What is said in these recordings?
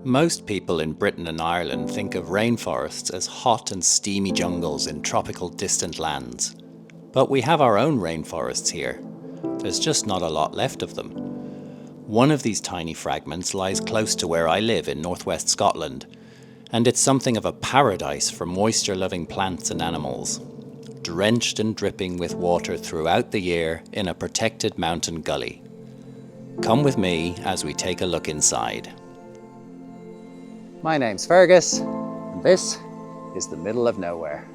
Most people in Britain and Ireland think of rainforests as hot and steamy jungles in tropical distant lands. But we have our own rainforests here. There's just not a lot left of them. One of these tiny fragments lies close to where I live in northwest Scotland, and it's something of a paradise for moisture-loving plants and animals, drenched and dripping with water throughout the year in a protected mountain gully. Come with me as we take a look inside. My name's Feargus, and this is the middle of nowhere.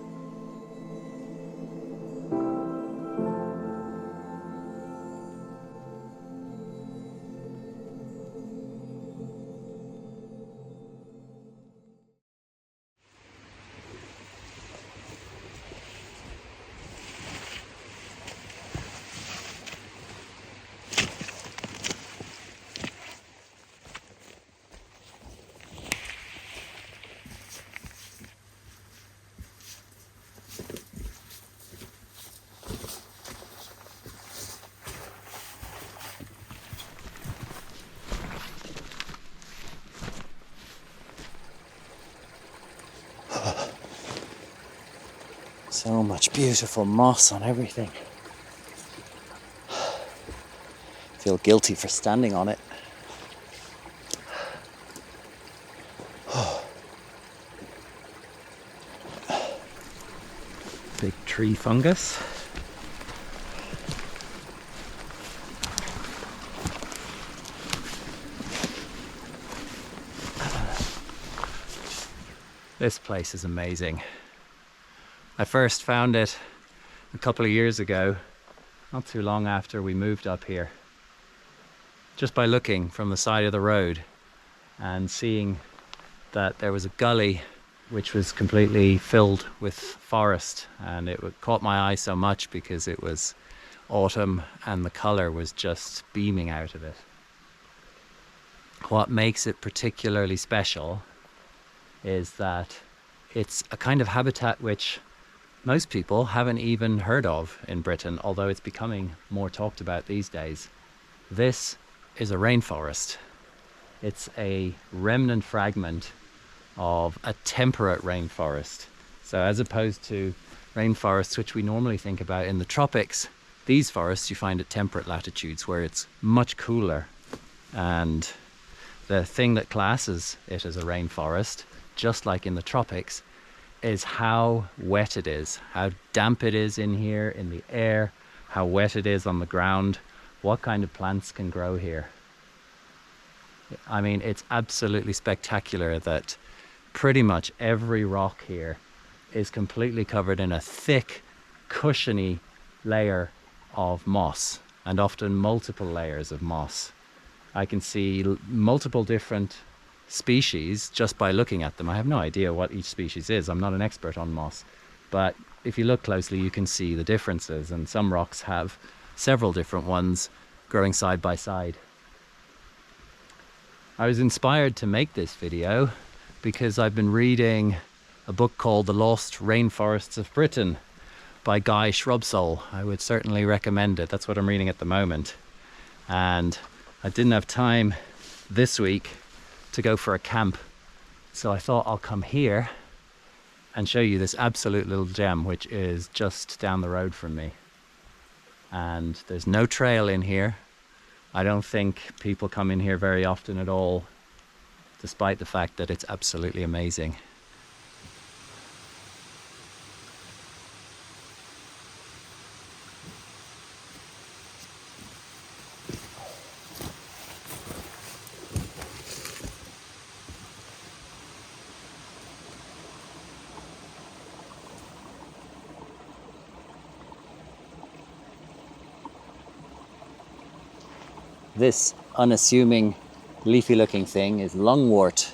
So much beautiful moss on everything. Feel guilty for standing on it. Big tree fungus. This place is amazing. I first found it a couple of years ago, not too long after we moved up here, just by looking from the side of the road and seeing that there was a gully which was completely filled with forest, and it caught my eye so much because it was autumn and the colour was just beaming out of it. What makes it particularly special is that it's a kind of habitat which most people haven't even heard of in Britain, although it's becoming more talked about these days. This is a rainforest. It's a remnant fragment of a temperate rainforest. So as opposed to rainforests which we normally think about in the tropics, these forests you find at temperate latitudes where it's much cooler. And the thing that classes it as a rainforest, just like in the tropics, is how wet it is, how damp it is in here in the air, how wet it is on the ground, what kind of plants can grow here. I mean, it's absolutely spectacular that pretty much every rock here is completely covered in a thick, cushiony layer of moss, and often multiple layers of moss. I can see multiple different species just by looking at them. I have no idea what each species is. I'm not an expert on moss, but if you look closely you can see the differences, and some rocks have several different ones growing side by side. I was inspired to make this video because I've been reading a book called The Lost Rainforests of Britain by Guy Shrubsole. I would certainly recommend it. That's what I'm reading at the moment, and I didn't have time this week to go for a camp, so I thought I'll come here and show you this absolute little gem which is just down the road from me. And there's no trail in here. I don't think people come in here very often at all, despite the fact that it's absolutely amazing. This unassuming, leafy-looking thing is lungwort,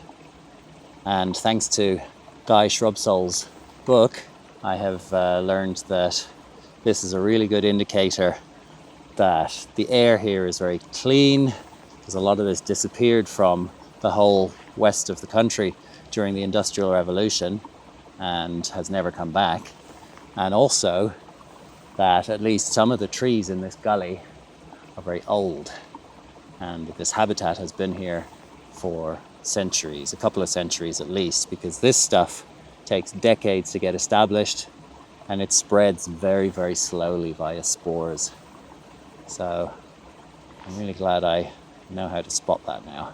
and thanks to Guy Shrubsole's book, I have learned that this is a really good indicator that the air here is very clean, because a lot of this disappeared from the whole west of the country during the Industrial Revolution and has never come back, and also that at least some of the trees in this gully are very old. And this habitat has been here for centuries, a couple of centuries at least, because this stuff takes decades to get established and it spreads very, very slowly via spores. So I'm really glad I know how to spot that now.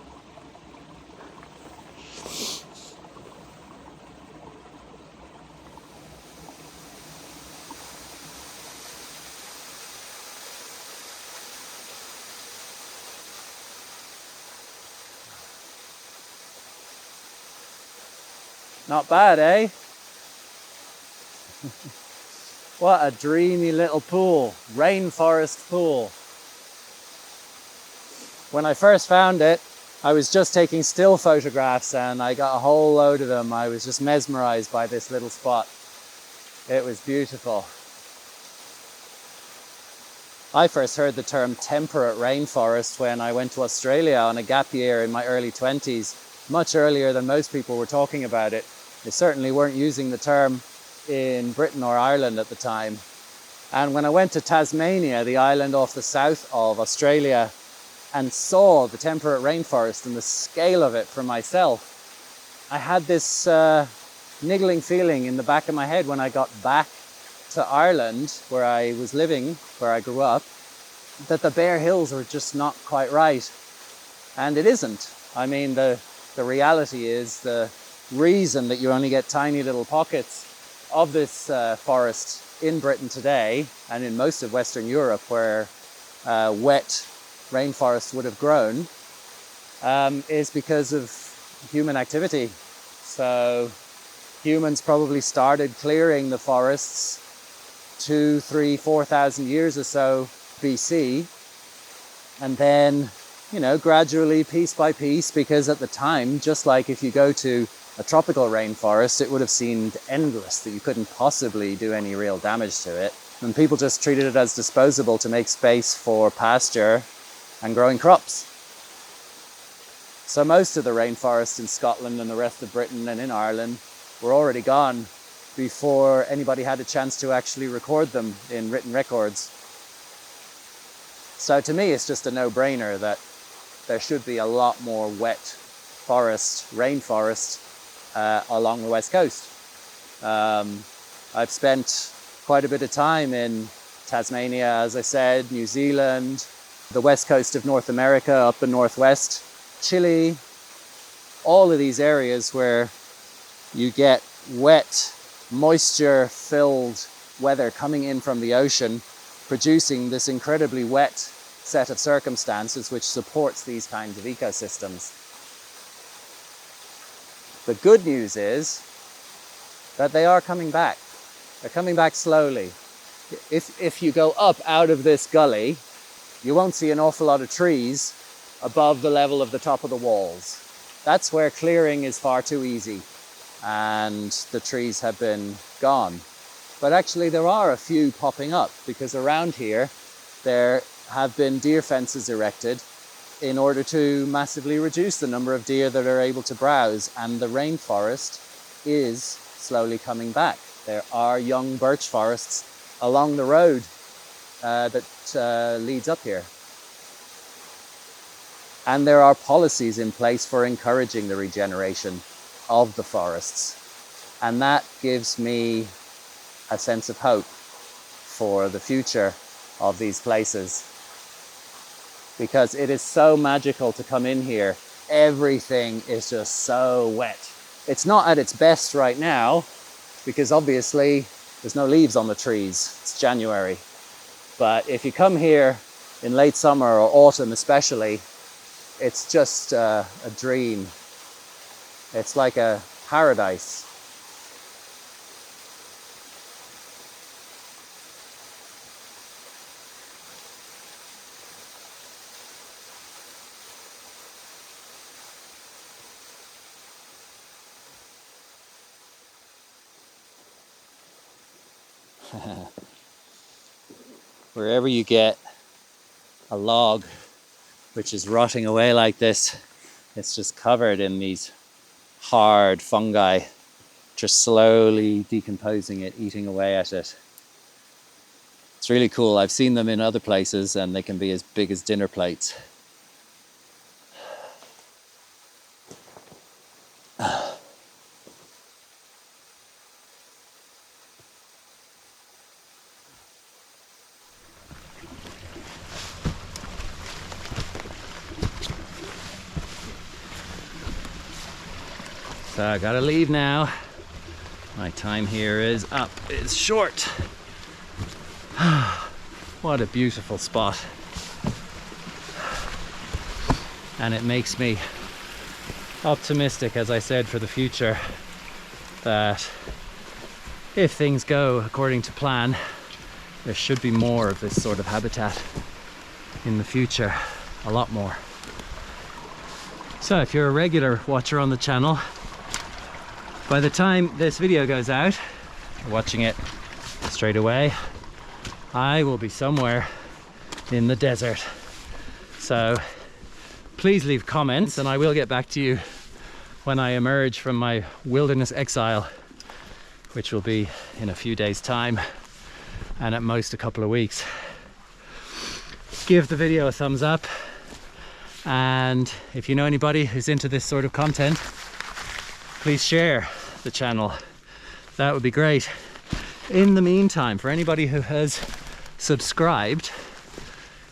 Not bad, eh? What a dreamy little pool, rainforest pool. When I first found it, I was just taking still photographs and I got a whole load of them. I was just mesmerized by this little spot. It was beautiful. I first heard the term temperate rainforest when I went to Australia on a gap year in my early 20s, much earlier than most people were talking about it. They certainly weren't using the term in Britain or Ireland at the time. And when I went to Tasmania, the island off the south of Australia, and saw the temperate rainforest and the scale of it for myself, I had this niggling feeling in the back of my head when I got back to Ireland, where I was living, where I grew up, that the bare hills were just not quite right. And it isn't. I mean, the reality is the reason that you only get tiny little pockets of this forest in Britain today and in most of Western Europe where wet rainforests would have grown is because of human activity. So humans probably started clearing the forests 2, 3, 4,000 years or so BC, and then, you know, gradually, piece by piece, because at the time, just like if you go to a tropical rainforest, it would have seemed endless, that you couldn't possibly do any real damage to it. And people just treated it as disposable to make space for pasture and growing crops. So most of the rainforests in Scotland and the rest of Britain and in Ireland were already gone before anybody had a chance to actually record them in written records. So to me, it's just a no-brainer that there should be a lot more wet forest, rainforest, along the west coast. I've spent quite a bit of time in Tasmania, as I said, New Zealand, the west coast of North America, up the northwest, Chile, all of these areas where you get wet, moisture-filled weather coming in from the ocean, producing this incredibly wet set of circumstances which supports these kinds of ecosystems. The good news is that they are coming back. They're coming back slowly. If you go up out of this gully, you won't see an awful lot of trees above the level of the top of the walls. That's where clearing is far too easy, and the trees have been gone. But actually there are a few popping up, because around here there have been deer fences erected in order to massively reduce the number of deer that are able to browse, and the rainforest is slowly coming back. There are young birch forests along the road that leads up here. And there are policies in place for encouraging the regeneration of the forests. And that gives me a sense of hope for the future of these places, because it is so magical to come in here. Everything is just so wet. It's not at its best right now, because obviously there's no leaves on the trees. It's January. But if you come here in late summer or autumn especially, it's just a dream. It's like a paradise. Wherever you get a log which is rotting away like this, it's just covered in these hard fungi, just slowly decomposing it, eating away at it. It's really cool. I've seen them in other places and they can be as big as dinner plates. So I gotta leave now. My time here is up, it's short. What a beautiful spot. And it makes me optimistic, as I said, for the future, that if things go according to plan, there should be more of this sort of habitat in the future, a lot more. So if you're a regular watcher on the channel, by the time this video goes out, you're watching it straight away, I will be somewhere in the desert. So please leave comments and I will get back to you when I emerge from my wilderness exile, which will be in a few days' time and at most a couple of weeks. Give the video a thumbs up, and if you know anybody who's into this sort of content, please share the channel. That would be great. In the meantime, for anybody who has subscribed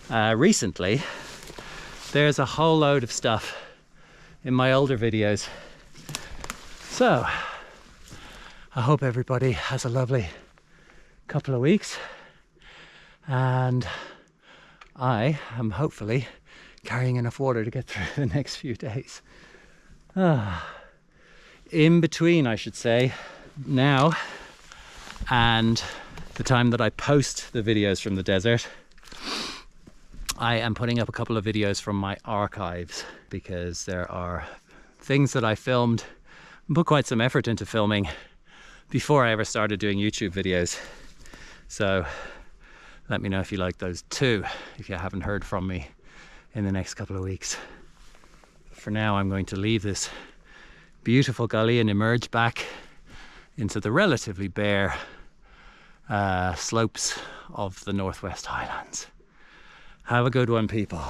recently, there's a whole load of stuff in my older videos. So I hope everybody has a lovely couple of weeks, and I am hopefully carrying enough water to get through the next few days. In between, I should say, now and the time that I post the videos from the desert, I am putting up a couple of videos from my archives, because there are things that I filmed and put quite some effort into filming before I ever started doing YouTube videos. So let me know if you like those too, if you haven't heard from me in the next couple of weeks. For now, I'm going to leave this beautiful gully and emerge back into the relatively bare slopes of the Northwest Highlands. Have a good one, people.